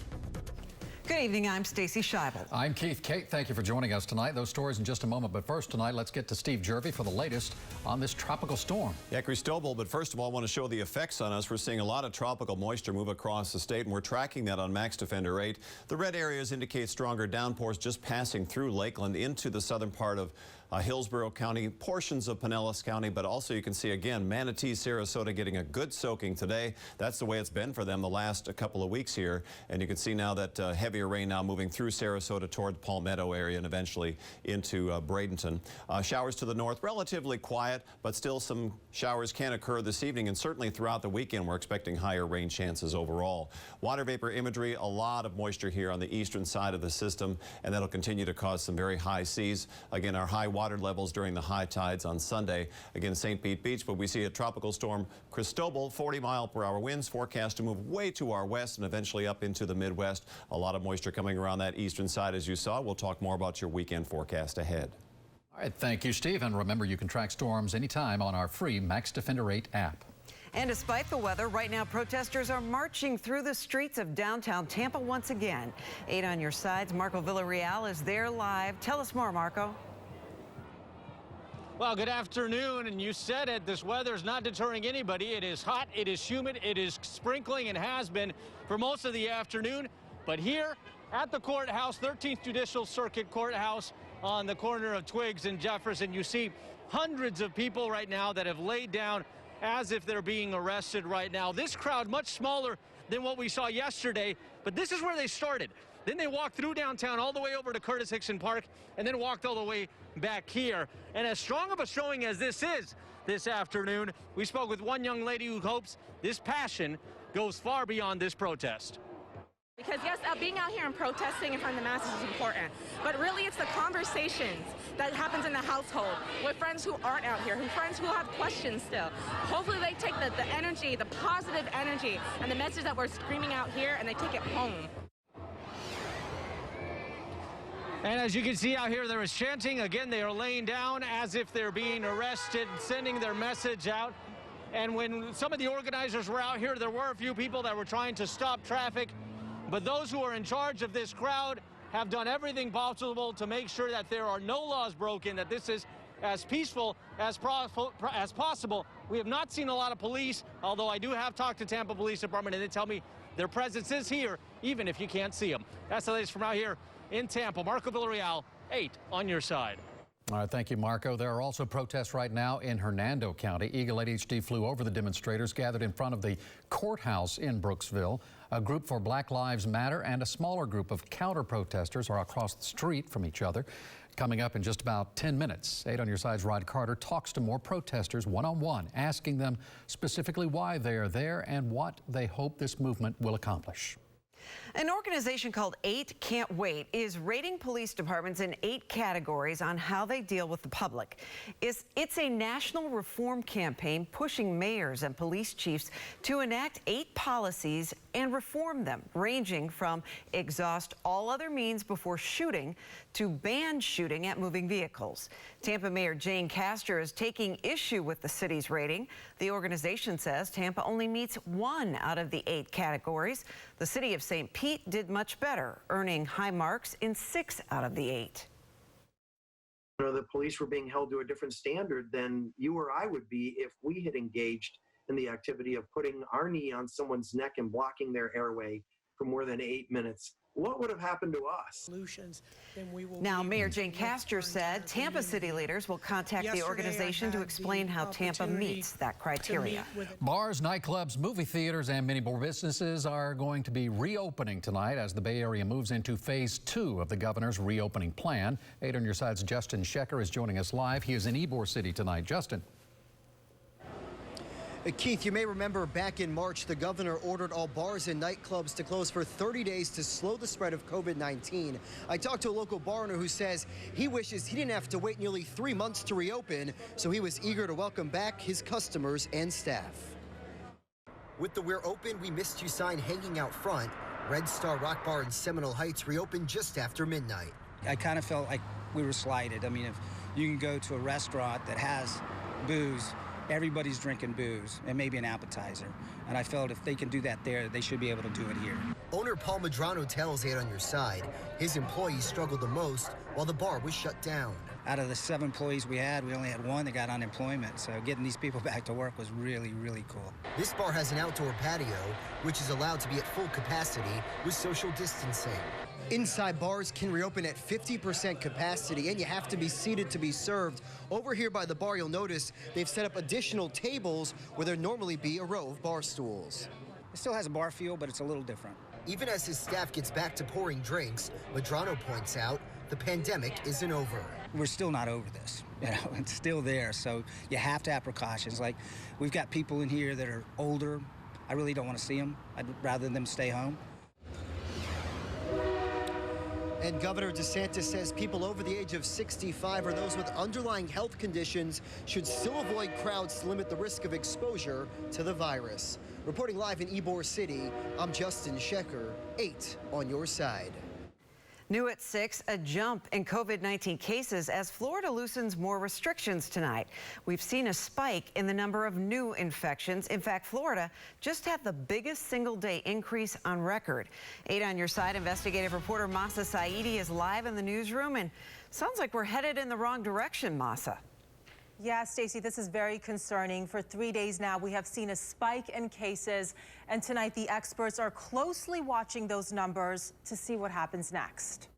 S23: Good evening, I'm Stacy Scheibel.
S2: I'm Keith Kate. Thank you for joining us tonight. Those stories in just a moment. But first tonight, let's get to Steve Jervey for the latest on this tropical storm.
S7: Yeah, Cristobal, but first of all, I want to show the effects on us. We're seeing a lot of tropical moisture move across the state, and we're tracking that on Max Defender 8. The red areas indicate stronger downpours just passing through Lakeland into the southern part of Hillsborough County, portions of Pinellas County, but also you can see again Manatee, Sarasota getting a good soaking today. That's the way it's been for them the last couple of weeks here, and you can see now that heavier rain now moving through Sarasota toward the Palmetto area and eventually into Bradenton. Showers to the north, relatively quiet, but still some showers can occur this evening, and certainly throughout the weekend we're expecting higher rain chances overall. Water vapor imagery, a lot of moisture here on the eastern side of the system, and that'll continue to cause some very high seas. Again, our high water levels during the high tides on Sunday. Again, St. Pete Beach, but we see a tropical storm Cristobal, 40-mile-per-hour winds forecast to move way to our west and eventually up into the Midwest. A lot of moisture coming around that eastern side, as you saw. We'll talk more about your weekend forecast ahead.
S2: All right, thank you, Steve. And remember, you can track storms anytime on our free Max Defender 8 app.
S23: And despite the weather, right now protesters are marching through the streets of downtown Tampa once again. 8 on Your Side's Marco Villarreal is there live. Tell us more, Marco.
S24: Well, good afternoon, and you said it, this weather is not deterring anybody. It is hot, it is humid, it is sprinkling, and has been for most of the afternoon. But here at the courthouse, 13th Judicial Circuit Courthouse on the corner of Twiggs and Jefferson, you see hundreds of people right now that have laid down as if they're being arrested right now. This crowd much smaller than what we saw yesterday, but this is where they started. Then they walked through downtown all the way over to Curtis Hickson Park and then walked all the way back here. And as strong of a showing as this is this afternoon, we spoke with one young lady who hopes this passion goes far beyond this protest.
S25: Because yes, being out here and protesting in front of the masses is important, but really it's the conversations that happens in the household with friends who aren't out here, friends who have questions still. Hopefully they take the energy, the positive energy, and the message that we're screaming out here, and they take it home.
S24: And as you can see out here, there is chanting. Again, they are laying down as if they're being arrested, sending their message out. And when some of the organizers were out here, there were a few people that were trying to stop traffic. But those who are in charge of this crowd have done everything possible to make sure that there are no laws broken, that this is as peaceful as possible. We have not seen a lot of police, although I do have talked to Tampa Police Department, and they tell me their presence is here, even if you can't see them. That's the latest from out here in Tampa. Marco Villarreal, 8 on Your Side.
S2: All right, thank you, Marco. There are also protests right now in Hernando County. Eagle 8 HD flew over the demonstrators gathered in front of the courthouse in Brooksville. A group for Black Lives Matter and a smaller group of counter-protesters are across the street from each other. Coming up in just about 10 minutes, 8 on Your Side's Rod Carter talks to more protesters one-on-one, asking them specifically why they are there and what they hope this movement will accomplish.
S23: An organization called 8 Can't Wait is rating police departments in 8 categories on how they deal with the public. It's a national reform campaign pushing mayors and police chiefs to enact 8 policies and reform them, ranging from exhaust all other means before shooting to ban shooting at moving vehicles. Tampa Mayor Jane Castor is taking issue with the city's rating. The organization says Tampa only meets 1 out of the 8 categories. The city of St. Pete did much better, earning high marks in 6 out of the 8.
S6: You know, the police were being held to a different standard than you or I would be if we had engaged in the activity of putting our knee on someone's neck and blocking their airway for more than 8 minutes. What would have happened to us?
S23: Now, Mayor Jane Castor said Tampa City leaders will contact the organization to explain how Tampa meets that criteria.
S2: Bars, nightclubs, movie theaters, and many more businesses are going to be reopening tonight as the Bay Area moves into phase 2 of the governor's reopening plan. 8 on Your Side's Justin Shecker is joining us live. He is in Ybor City tonight. Justin.
S8: Keith, you may remember back in March, the governor ordered all bars and nightclubs to close for 30 days to slow the spread of COVID-19. I talked to a local bar owner who says he wishes he didn't have to wait nearly 3 months to reopen, so he was eager to welcome back his customers and staff. With the "We're Open, We Missed You" sign hanging out front, Red Star Rock Bar in Seminole Heights reopened just after midnight.
S9: I kind of felt like we were slighted. I mean, if you can go to a restaurant that has booze, everybody's drinking booze and maybe an appetizer. And I felt if they can do that there, they should be able to do it here.
S8: Owner Paul Madrano tells 8 on Your Side his employees struggled the most while the bar was shut down.
S9: Out of the 7 employees we only had 1 that got unemployment. So getting these people back to work was really, really cool.
S8: This bar has an outdoor patio, which is allowed to be at full capacity with social distancing. Inside bars can reopen at 50% capacity, and you have to be seated to be served. Over here by the bar, you'll notice they've set up additional tables where there'd normally be a row of bar stools.
S9: It still has a bar feel, but it's a little different.
S8: Even as his staff gets back to pouring drinks, Madrano points out the pandemic isn't over.
S9: We're still not over this. You know, it's still there, so you have to have precautions. Like, we've got people in here that are older. I really don't want to see them. I'd rather them stay home.
S8: And Governor DeSantis says people over the age of 65 or those with underlying health conditions should still avoid crowds to limit the risk of exposure to the virus. Reporting live in Ybor City, I'm Justin Shecker, 8 on Your Side.
S23: New at 6, a jump in COVID-19 cases as Florida loosens more restrictions tonight. We've seen a spike in the number of new infections. In fact, Florida just had the biggest single-day increase on record. 8 on Your Side investigative reporter Masa Saidi is live in the newsroom, and sounds like we're headed in the wrong direction, Masa.
S10: Yeah, Stacey, this is very concerning. For 3 days now, we have seen a spike in cases, and tonight the experts are closely watching those numbers to see what happens next.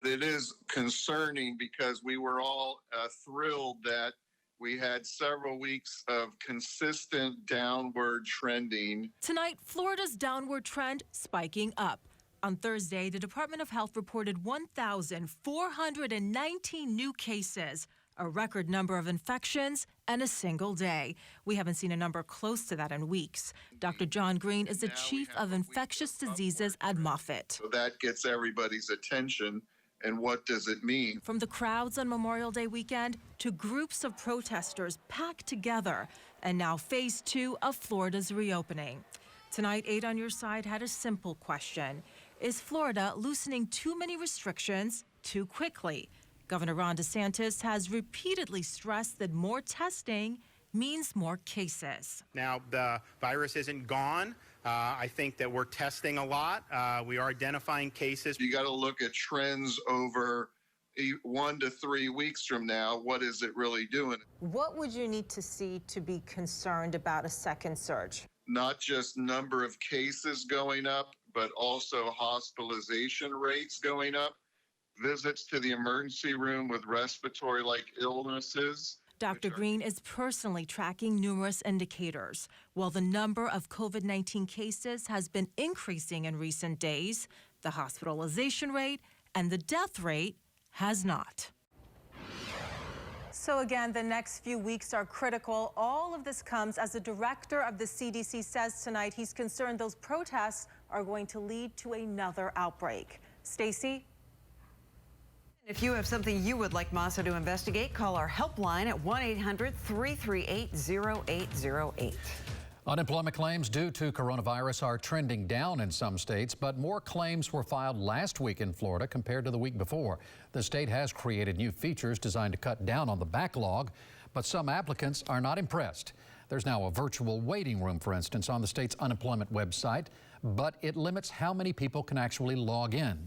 S11: It is concerning because we were all thrilled that we had several weeks of consistent downward trending.
S10: Tonight, Florida's downward trend spiking up. On Thursday, the Department of Health reported 1,419 new cases, a record number of infections, and a single day. We haven't seen a number close to that in weeks. Dr. John Green is the chief of infectious diseases at Moffitt.
S11: So that gets everybody's attention. And what does it mean?
S10: From the crowds on Memorial Day weekend to groups of protesters packed together, and now phase 2 of Florida's reopening. Tonight, 8 on Your Side had a simple question. Is Florida loosening too many restrictions too quickly? Governor Ron DeSantis has repeatedly stressed that more testing means more cases.
S13: Now, the virus isn't gone. I think that we're testing a lot. We are identifying cases.
S11: You got to look at trends over 1 to 3 weeks from now. What is it really doing?
S10: What would you need to see to be concerned about a second surge?
S11: Not just number of cases going up, but also hospitalization rates going up. Visits to the emergency room with respiratory-like illnesses.
S10: Dr. Green is personally tracking numerous indicators. While the number of COVID-19 cases has been increasing in recent days, the hospitalization rate and the death rate has not. So again, the next few weeks are critical. All of this comes as the director of the CDC says tonight he's concerned those protests are going to lead to another outbreak. Stacey?
S23: If you have something you would like Masa to investigate, call our helpline at 1-800-338-0808.
S2: Unemployment claims due to coronavirus are trending down in some states, but more claims were filed last week in Florida compared to the week before. The state has created new features designed to cut down on the backlog, but some applicants are not impressed. There's now a virtual waiting room, for instance, on the state's unemployment website, but it limits how many people can actually log in.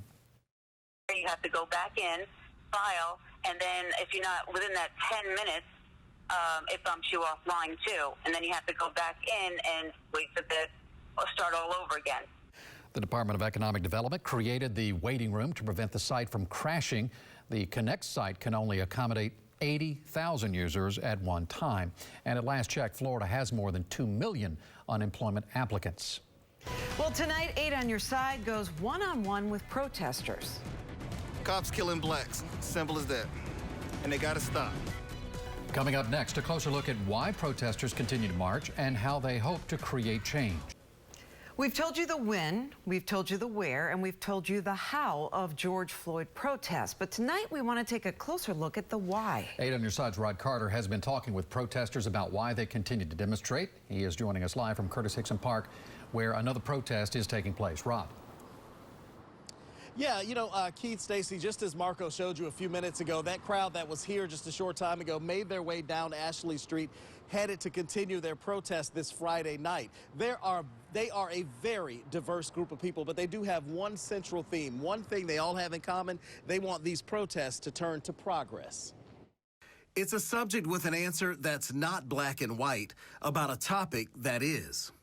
S14: You have to go back in, file, and then if you're not within that 10 minutes, it bumps you offline too. And then you have to go back in and wait for start all over again.
S2: The Department of Economic Development created the waiting room to prevent the site from crashing. The Connect site can only accommodate 80,000 users at one time. And at last check, Florida has more than 2 million unemployment applicants.
S23: Well, tonight, 8 on Your Side goes one-on-one with protesters.
S15: Cops killing blacks. Simple as that. And they gotta stop.
S2: Coming up next, a closer look at why protesters continue to march and how they hope to create change.
S23: We've told you the when, we've told you the where, and we've told you the how of George Floyd protests. But tonight we want to take a closer look at the why.
S2: 8 on Your Side's Rod Carter has been talking with protesters about why they continue to demonstrate. He is joining us live from Curtis Hickson Park, where another protest is taking place. Rod.
S16: Yeah, you know, Keith, Stacy, just as Marco showed you a few minutes ago, that crowd that was here just a short time ago made their way down Ashley Street, headed to continue their protest this Friday night. They are a very diverse group of people, but they do have one central theme. One thing they all have in common: they want these protests to turn to progress.
S17: It's a subject with an answer that's not black and white about a topic that is.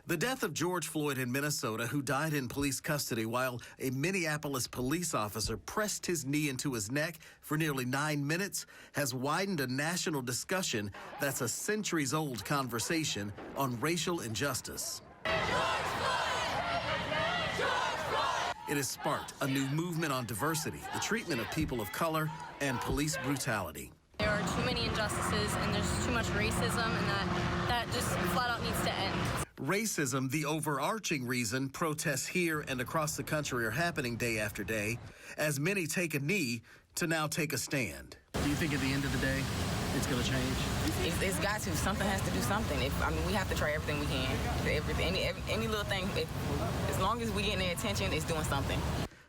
S17: The death of George Floyd in Minnesota, who died in police custody while a Minneapolis police officer pressed his knee into his neck for nearly 9 minutes, has widened a national discussion that's a centuries-old conversation on racial injustice. It has sparked a new movement on diversity, the treatment of people of color, and police brutality.
S18: There are too many injustices and there's too much racism, and that just flat out needs to end.
S17: Racism, the overarching reason protests here and across the country are happening day after day, as many take a knee to now take a stand.
S16: Do you think at the end of the day it's going to change?
S19: It's got to. Something has to do something. We have to try everything we can. Any little thing, as long as we get their attention, it's doing something.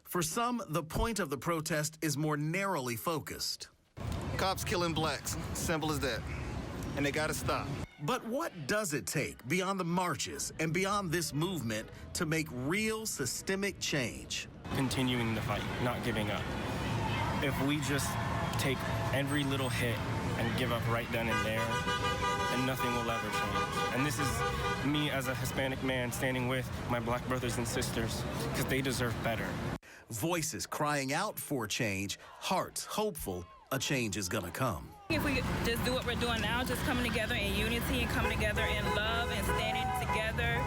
S17: For some, the point of the protest is more narrowly focused.
S15: Cops killing blacks. Simple as that. And they gotta stop.
S17: But what does it take beyond the marches and beyond this movement to make real systemic change?
S20: Continuing the fight, not giving up. If we just take every little hit and give up right then and there, then nothing will ever change. And this is me as a Hispanic man standing with my black brothers and sisters, because they deserve better.
S17: Voices crying out for change, hearts hopeful a change is gonna come.
S26: If we just do what we're doing now, just coming together in unity and coming together in love and standing together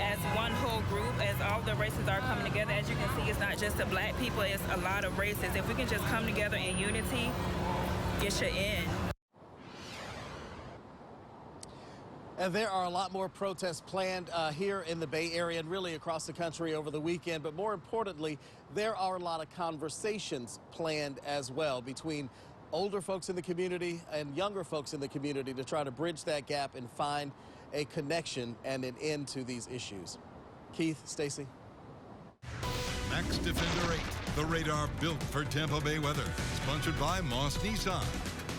S26: as one whole group, as all the races are coming together. As you can see, it's not just the black people, it's a lot of races. If we can just come together in unity, it should end.
S16: And there are a lot more protests planned here in the Bay Area and really across the country over the weekend. But more importantly, there are a lot of conversations planned as well between older folks in the community and younger folks in the community to try to bridge that gap and find a connection and an end to these issues. Keith, Stacy.
S1: Max Defender 8, the radar built for Tampa Bay weather. Sponsored by Moss Nissan.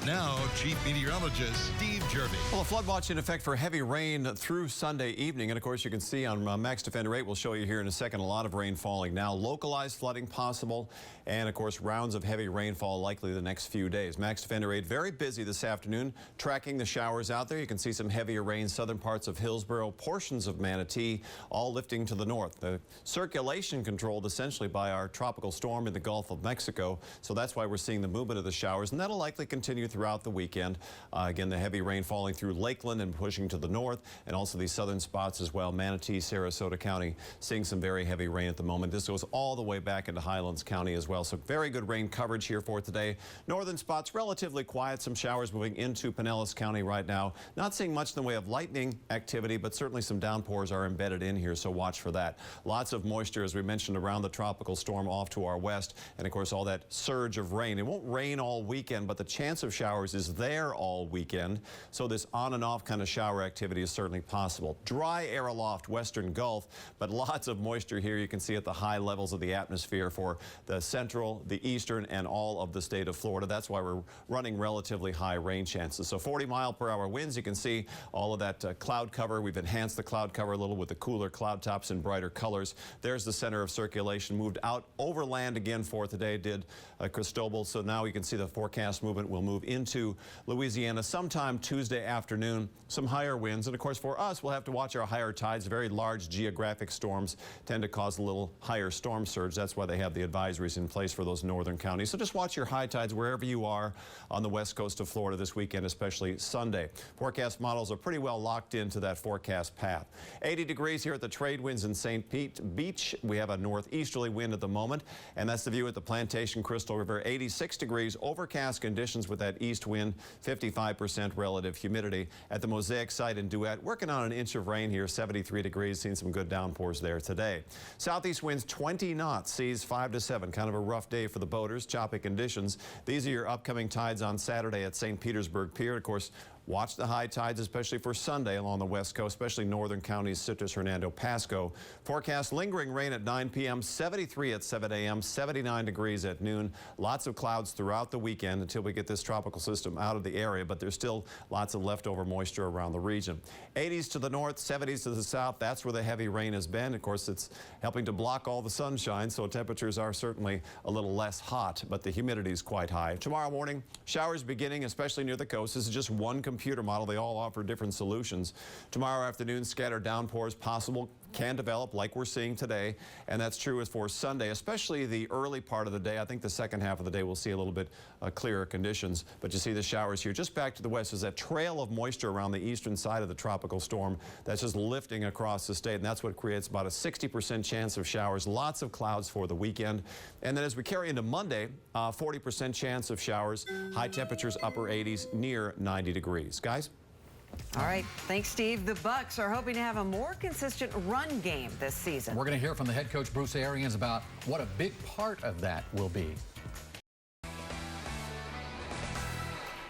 S1: Now, Chief Meteorologist Steve Jervey.
S7: Well, a flood watch in effect for heavy rain through Sunday evening. And of course, you can see on Max Defender 8, we'll show you here in a second, a lot of rain falling now. Localized flooding possible. And of course, rounds of heavy rainfall likely the next few days. Max Defender 8 very busy this afternoon, tracking the showers out there. You can see some heavier rain, southern parts of Hillsborough, portions of Manatee, all lifting to the north. The circulation controlled essentially by our tropical storm in the Gulf of Mexico. So that's why we're seeing the movement of the showers, and that'll likely continue throughout the weekend. Again, the heavy rain falling through Lakeland and pushing to the north, and also these southern spots as well. Manatee, Sarasota County, seeing some very heavy rain at the moment. This goes all the way back into Highlands County as well. So very good rain coverage here for today. Northern spots relatively quiet. Some showers moving into Pinellas County right now. Not seeing much in the way of lightning activity, but certainly some downpours are embedded in here, so watch for that. Lots of moisture, as we mentioned, around the tropical storm off to our west, and of course all that surge of rain. It won't rain all weekend, but the chance of showers is there all weekend, so this on and off kind of shower activity is certainly possible. Dry air aloft western Gulf, but lots of moisture here. You can see at the high levels of the atmosphere for the central, the eastern, and all of the state of Florida. That's why we're running relatively high rain chances. So 40-mile-per-hour winds. You can see all of that cloud cover. We've enhanced the cloud cover a little with the cooler cloud tops in brighter colors. There's the center of circulation. Moved out over land again for today, did Cristobal. So now you can see the forecast movement will move into Louisiana sometime Tuesday afternoon. Some higher winds. And of course, for us, we'll have to watch our higher tides. Very large geographic storms tend to cause a little higher storm surge. That's why they have the advisories in place for those northern counties. So just watch your high tides wherever you are on the west coast of Florida this weekend, especially Sunday. Forecast models are pretty well locked into that forecast path. 80 degrees here at the trade winds in St. Pete Beach. We have a northeasterly wind at the moment, and that's the view at the Plantation Crystal River. 86 degrees, overcast conditions with that east wind, 55% relative humidity. At the Mosaic site in Duet, working on an inch of rain here, 73 degrees, seen some good downpours there today. Southeast winds 20 knots, seas 5 to 7. Kind of a rough day for the boaters, choppy conditions. These are your upcoming tides on Saturday at St. Petersburg Pier. Of course, watch the high tides, especially for Sunday along the west coast, especially northern counties, Citrus, Hernando, Pasco. Forecast lingering rain at 9 p.m., 73 at 7 a.m., 79 degrees at noon. Lots of clouds throughout the weekend until we get this tropical system out of the area, but there's still lots of leftover moisture around the region. 80s to the north, 70s to the south. That's where the heavy rain has been. Of course, it's helping to block all the sunshine, so temperatures are certainly a little less hot, but the humidity is quite high. Tomorrow morning, showers beginning, especially near the coast. This is just one computer model. They all offer different solutions. Tomorrow afternoon, scattered downpours possible, can develop like we're seeing today, and that's true as for Sunday, especially the early part of the day. I think the second half of the day we'll see a little bit clearer conditions, but you see the showers here. Just back to the west is that trail of moisture around the eastern side of the tropical storm that's just lifting across the state, and that's what creates about a 60% chance of showers. Lots of clouds for the weekend, and then as we carry into Monday, 40% chance of showers, high temperatures upper 80s, near 90 degrees. Guys?
S23: All right. Thanks, Steve. The Bucs are hoping to have a more consistent run game this season.
S2: We're going to hear from the head coach, Bruce Arians, about what a big part of that will be.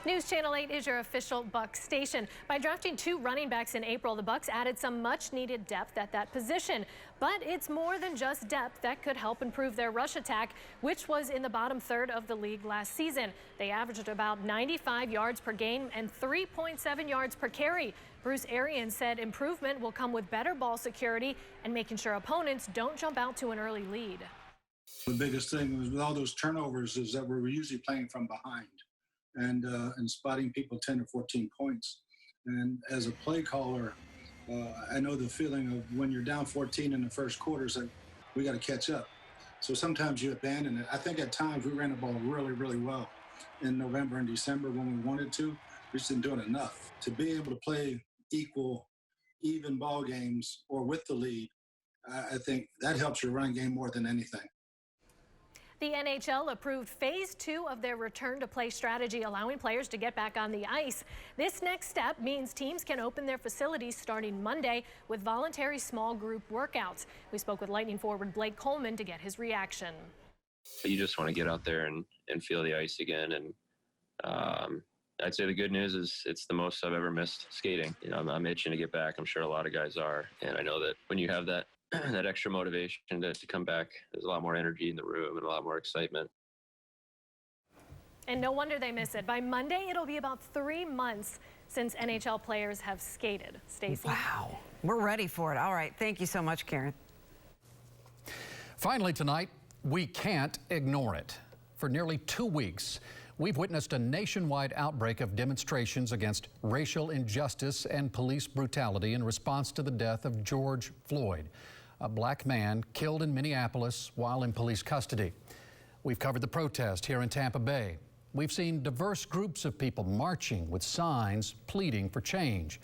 S3: News Channel 8 is your official Bucs station. By drafting 2 running backs in April, the Bucs added some much-needed depth at that position. But it's more than just depth that could help improve their rush attack, which was in the bottom third of the league last season. They averaged about 95 yards per game and 3.7 yards per carry. Bruce Arians said improvement will come with better ball security and making sure opponents don't jump out to an early lead.
S4: The biggest thing was with all those turnovers is that we're usually playing from behind and spotting people 10 or 14 points. And as a play caller, I know the feeling of when you're down 14 in the first quarter is like, we got to catch up. So sometimes you abandon it. I think at times we ran the ball really, really well in November and December when we wanted to. We just didn't do it enough. To be able to play even ball games or with the lead, I think that helps your run game more than anything.
S3: The NHL approved phase 2 of their return to play strategy, allowing players to get back on the ice. This next step means teams can open their facilities starting Monday with voluntary small group workouts. We spoke with Lightning forward Blake Coleman to get his reaction.
S5: You just want to get out there and feel the ice again. And I'd say the good news is it's the most I've ever missed skating. You know, I'm itching to get back. I'm sure a lot of guys are. And I know that when you have that extra motivation to come back, there's a lot more energy in the room and a lot more excitement.
S3: And no wonder they miss it. By Monday, it'll be about 3 months since NHL players have skated. Stacey?
S23: Wow. We're ready for it. All right. Thank you so much, Karen.
S2: Finally tonight, we can't ignore it. For nearly 2 weeks, we've witnessed a nationwide outbreak of demonstrations against racial injustice and police brutality in response to the death of George Floyd, a black man killed in Minneapolis while in police custody. We've covered the protest here in Tampa Bay. We've seen diverse groups of people marching with signs pleading for change.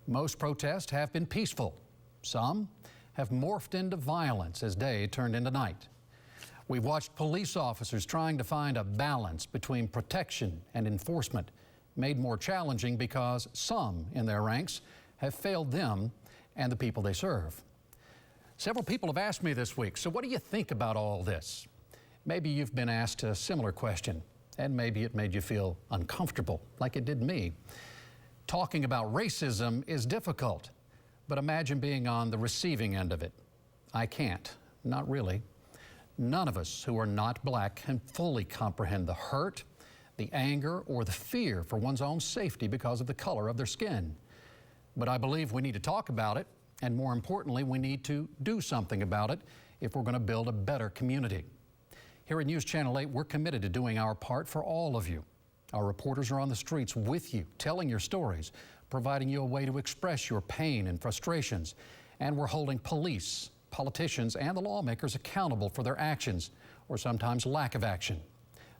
S2: Most protests have been peaceful. Some have morphed into violence as day turned into night. We've watched police officers trying to find a balance between protection and enforcement, made more challenging because some in their ranks have failed them and the people they serve. Several people have asked me this week, so what do you think about all this? Maybe you've been asked a similar question. And maybe it made you feel uncomfortable, like it did me. Talking about racism is difficult, but imagine being on the receiving end of it. I can't, not really. None of us who are not black can fully comprehend the hurt, the anger, or the fear for one's own safety because of the color of their skin. But I believe we need to talk about it, and more importantly, we need to do something about it if we're going to build a better community. Here at News Channel 8, we're committed to doing our part for all of you. Our reporters are on the streets with you, telling your stories, providing you a way to express your pain and frustrations, and we're holding police, politicians, and the lawmakers accountable for their actions, or sometimes lack of action.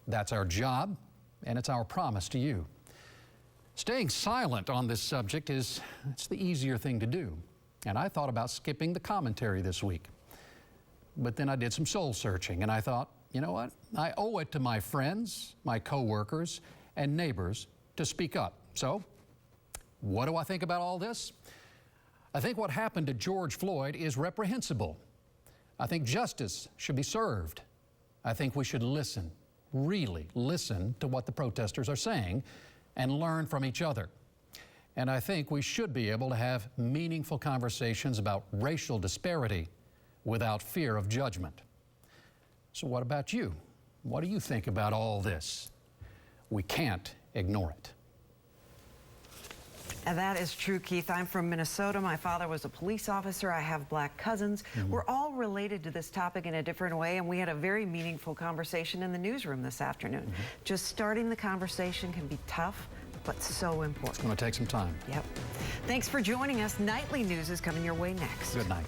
S2: That's our job, and it's our promise to you. Staying silent on this subject it's the easier thing to do, and I thought about skipping the commentary this week. But then I did some soul searching, and I thought, you know what? I owe it to my friends, my coworkers, and neighbors to speak up. So, what do I think about all this? I think what happened to George Floyd is reprehensible. I think justice should be served. I think we should listen, really listen to what the protesters are saying and learn from each other. And I think we should be able to have meaningful conversations about racial disparity without fear of judgment. So what about you? What do you think about all this? We can't ignore it.
S23: And that is true, Keith. I'm from Minnesota. My father was a police officer. I have black cousins. We're all related to this topic in a different way, and we had a very meaningful conversation in the newsroom this afternoon. Just starting the conversation can be tough, but so important.
S2: It's going to take some time.
S23: Yep. Thanks for joining us. Nightly news is coming your way next.
S2: Good night.